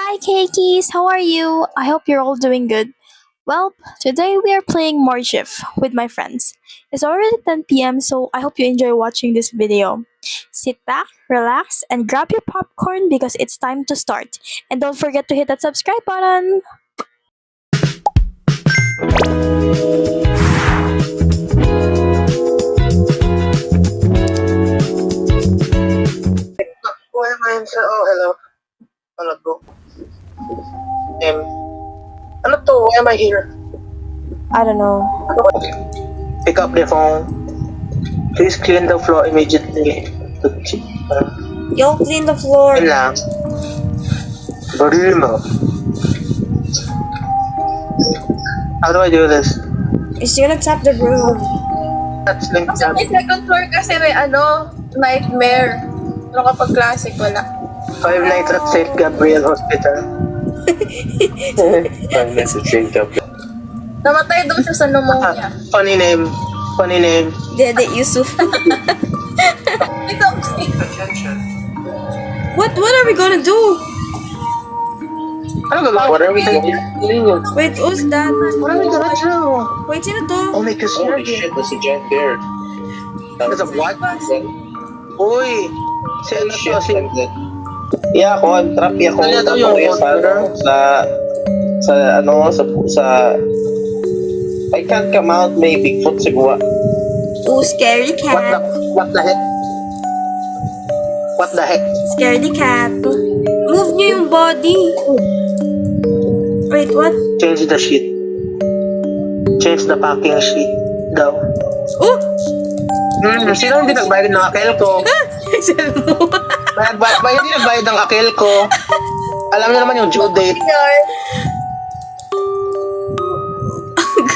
Hi, Keikis. How are you? I hope you're all doing good. Well, today we are playing more Shift with my friends. It's already 10 p.m., so I hope you enjoy watching this video. Sit back, relax, and grab your popcorn because it's time to start. And don't forget to hit that subscribe button. Why am I sa... Oh, hello. Hello, bro. Ano to? Why am I here? I don't know. Pick up the phone. Please clean the floor immediately. Yo, clean the floor. Yun lang. Baril mo. How do I do this? Is you gonna tap the room? That's link Sa may second floor kasi may nightmare. Pero kapag classic, wala. Five Nights at St. Gabriel Hospital. Five Nights at St. Gabriel. Namatay daw siya sa pneumonia. Funny name. Funny name. Dede Yusuf. Ikaw, What are we gonna do? Ano gagawin? What are we doing? Wait, who's that? What are we gonna do? Wait, sino to? Oh my gosh. Holy shit, that's a giant bear. That's a what? Uy! Si ano to? Si... Yeah, ako, ang trap ako. Ano daw yung water? Sa I can't come out, may Bigfoot siguro. Ooh, scary What the... cat. What the heck? What the heck? Scaredy cat. Move nyo yung body. Wait, what? Change the sheet. Change the packing sheet daw. Oh! Sino hindi nagbayad ng akil ko? Sel mo. Hindi nagbayad ng akil ko. Alam niyo naman yung due date. ay,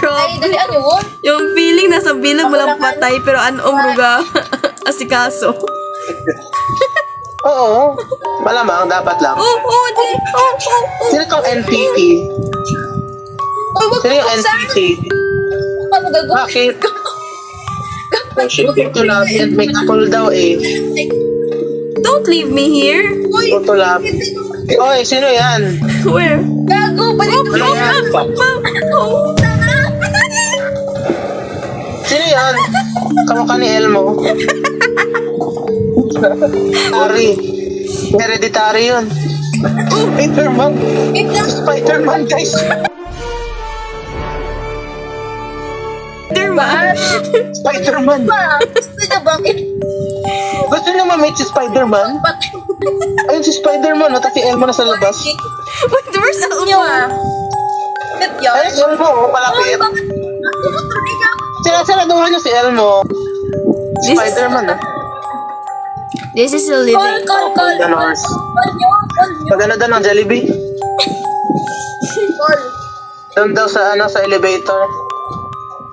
Grabe. dali ano yun? Yung feeling nasa bilang mo lang patay pero anong ruga asikaso. Oo. Malamang, dapat lang. Di. Oh. Sino tong NPT? Sino yung NPT? Ano gagawin? Bakit? Oh shit, Ito lang, may couple daw eh. Don't leave me here. Ito lang. Oy, sino yan? Where? Gago, balik Ano yan? Oh. Sino yan? Kamukha ni Elmo. Ari. Hereditary yun. Spider-Man. Spider-Man, guys. Ba? Spider-Man. Ba? Gusto niya bakit? Gusto niyo ma-meet si Spider-Man? Ayun si Spider-Man, tapos si Elmo na sa labas. Wait, where's Niyo Elmo? Kat yun? Ayun, si Elmo, palapit. Bakit? Tuloy niya ako. Sinasaraduhan niyo si Elmo. This is- Spider-Man, ah. This is a living. Call. Ganors. Call niyo. Maganda daw ng Jollibee. Call. Doon daw sa elevator.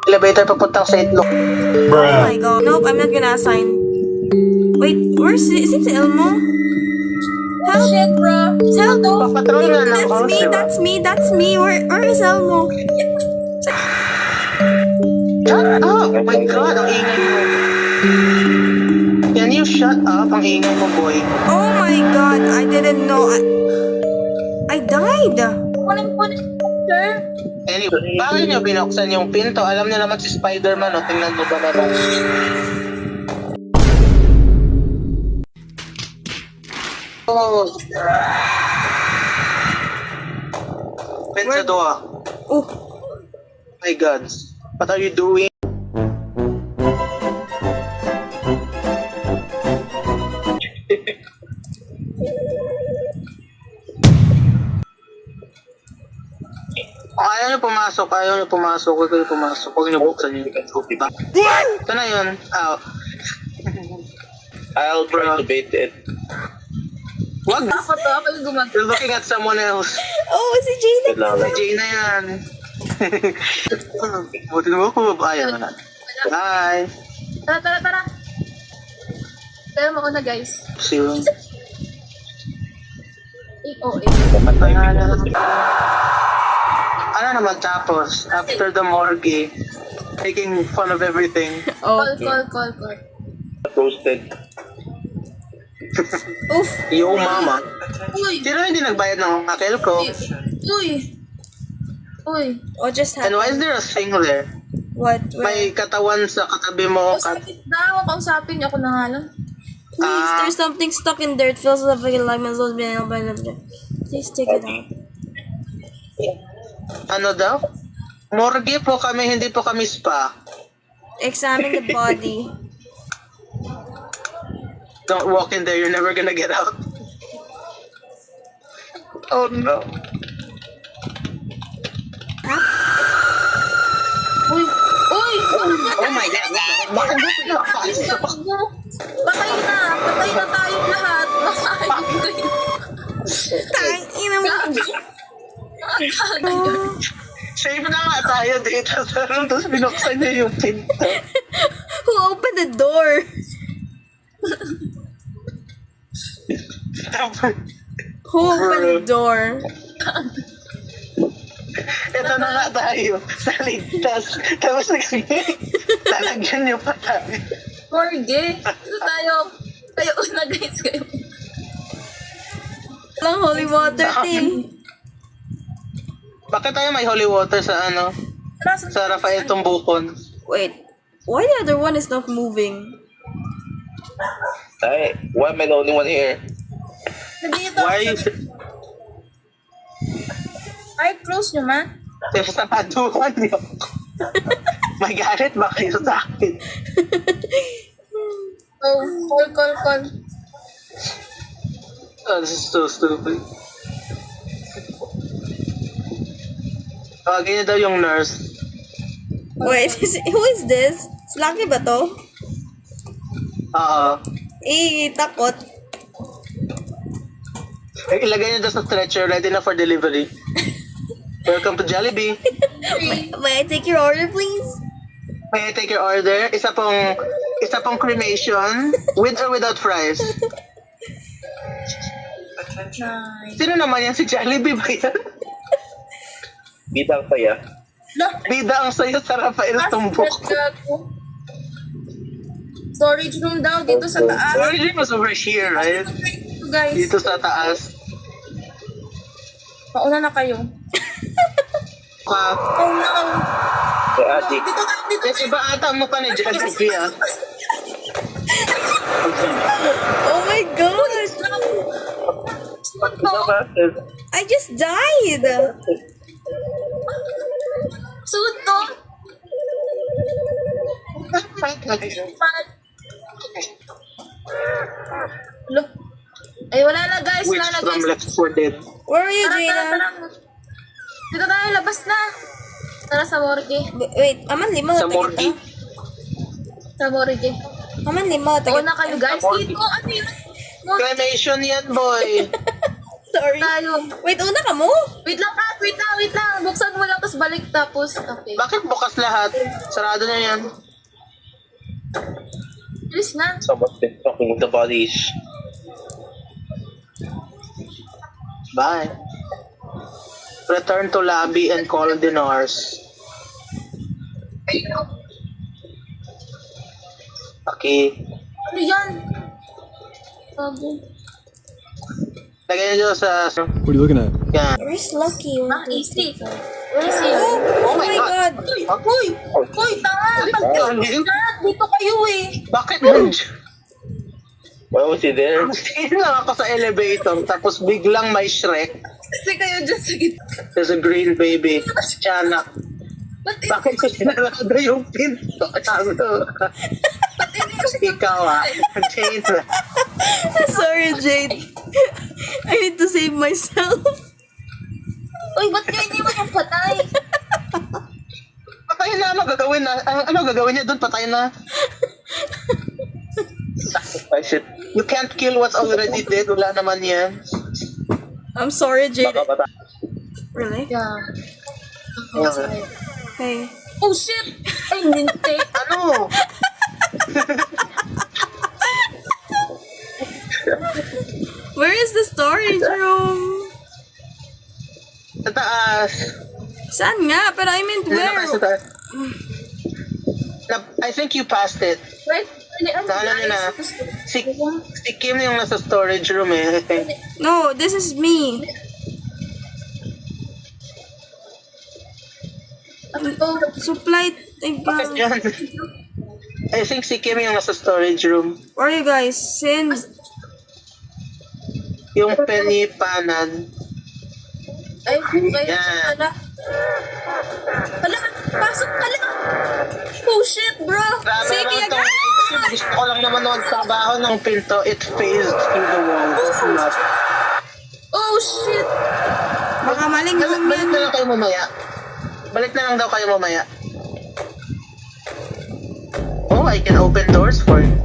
Elevator papuntang St. Luke. Oh my god. Nope, I'm not gonna assign. Wait, is it Elmo? Oh shit, bro. Help! Papatrol na lang ako, diba? That's me. Where is Elmo? Shut up! Oh my God, ang ingay mo. Can you shut up? Ang ingay mo, boy. Oh my god, I didn't know. I died. Kunin, sir. Anyway, bakit niyo binuksan yung pinto? Alam niyo naman si Spider-Man, o tingnan mo ba naman? Oh. Open the door. Oh, My God. What are you doing? Ayaw niyo pumasok. Huwag kayo pumasok. Huwag niyo buksan yung pinto, diba? Ito na yun. Out. I'll try to bait it. Wag. Ako yung gumagawa. You're looking at someone else. oh, si Jane. Good lang. Jane na yan. Buti naman ako babayan na. Bye. Tara. Tayo mo na, guys. See you. 808. Ano naman tapos? After the morgue, making fun of everything. Call. Roasted. Oof. Yo mama. Uy! Sino hindi nagbayad ng akil ko? Uy! Uy! What just And why is happened? there a thing there? What? May katawan sa katabi mo. Kausapin daw, kausapin niyo ako na nga lang. Please, Ah. there's something stuck in there. It feels like a lemon sauce being by the. Please take it out. Ano daw? Morgue po kami, hindi po kami spa. Examine the body. Don't walk in there, you're never gonna get out. Oh no. Uy! Uy! Oh my god. Bakit mo pinapasok? Patay na! Patay na tayong lahat! Tangina mo. Safe na nga tayo dito. Tapos binuksan niya yung pinto. Who opened the door? Who opened the door? Ito na nga tayo. Sa ligtas. Tapos lalagyan niyo pa tayo. Morgue! Ito tayo. Kayo una guys, kayo. Walang holy water, ting. Bakit tayo may holy water sa ano? Sa Rafael Tumbukon? Wait, why the other one is not moving? Hey, why am I the only one here? Nandito. Why? Ay, close nyo, ma. Kasi sa paduhan niyo. May galit ba kayo sa akin? Oh, call. Oh, this is so stupid. Tawagin niyo daw yung nurse. Wait, who is this? Slaki ba to? Oo. Takot. Ilagay niyo daw sa stretcher, ready na for delivery. Welcome to Jollibee. May I take your order, please? May I take your order? Isa pong cremation with or without fries. Nice. Sino naman yan? Si Jollibee ba yan? Bidang saya. Bida ang sayo sa Rafael Tumbok. Storage room daw dito sa taas. Origin was over here, right? Ito, guys. Dito sa taas. Pauna na kayo. Oh no. Hey, Adi. Dito. Yes, iba ata mo pa ni Jollibee ah. Oh my god! I just died! Suot to. Look. Ay, wala na guys. Which Wala na from guys. Left 4 Dead. Where are you, Tara. Jaina? Dito tayo, labas na. Tara sa morgue. Wait, aman lima Sa morgue. Sa morgue. Aman lima Oo na kayo guys. Sa morgue. Dito, ano yun? Morgue Cremation yan, boy. Sorry. tayo. Wait, una ka mo? Wait lang, Kat. Wait lang. Buksan mo lang, tapos balik. Tapos, okay. Bakit bukas lahat? Sarado na yan. Bilis na. Someone's been talking with the bodies. Bye. Return to lobby and call the nurse. Okay. Ano yan? Bago. Lagyan nyo sa... What are you looking at? Yan. Where's Lucky? Easy. Easy. Oh my god! Uy, tanga. Dito kayo eh. Bakit nandiyan? Why was he there? Sino lang ako sa elevator, tapos biglang may Shrek. Kasi kayo dyan sa gitna. There's a green baby. Tiyanak. Ba't Bakit ko sinarado yung pinto? Ikaw ah. Jane. Sorry, Jade. I need to save myself. Uy, ba't kayo iniwan yung patay? Patay na. Ano gagawin na? Ano gagawin niya doon? Patay na. Sacrifice it. You can't kill what's already dead. Wala naman yan. I'm sorry, Jade. Baka bata. Really? Yeah. Hey. Oh shit! Ay, hindi. Ano? Where is the storage room? Sa taas. Saan nga? Pero I meant Hindi na kayo sa where? taas. I think you passed it. Right? Naalala niyo na, si Kim yung nasa storage room eh, I think. No, this is me. Supply. Bakit yan? I think si Kim yung nasa storage room. Where are you guys? Send. Yung penipanan. Ay, Yan. hala. Hala, pasok ka lang. Oh shit, bro. Grabe Sige, naman agad! to. Gusto ko lang naman magtrabaho ng pinto. It phased through the wall. It's not. Oh shit. Baka maling room Balik yan. na lang kayo mamaya. Balik na lang daw kayo mamaya. Oh, I can open doors for you.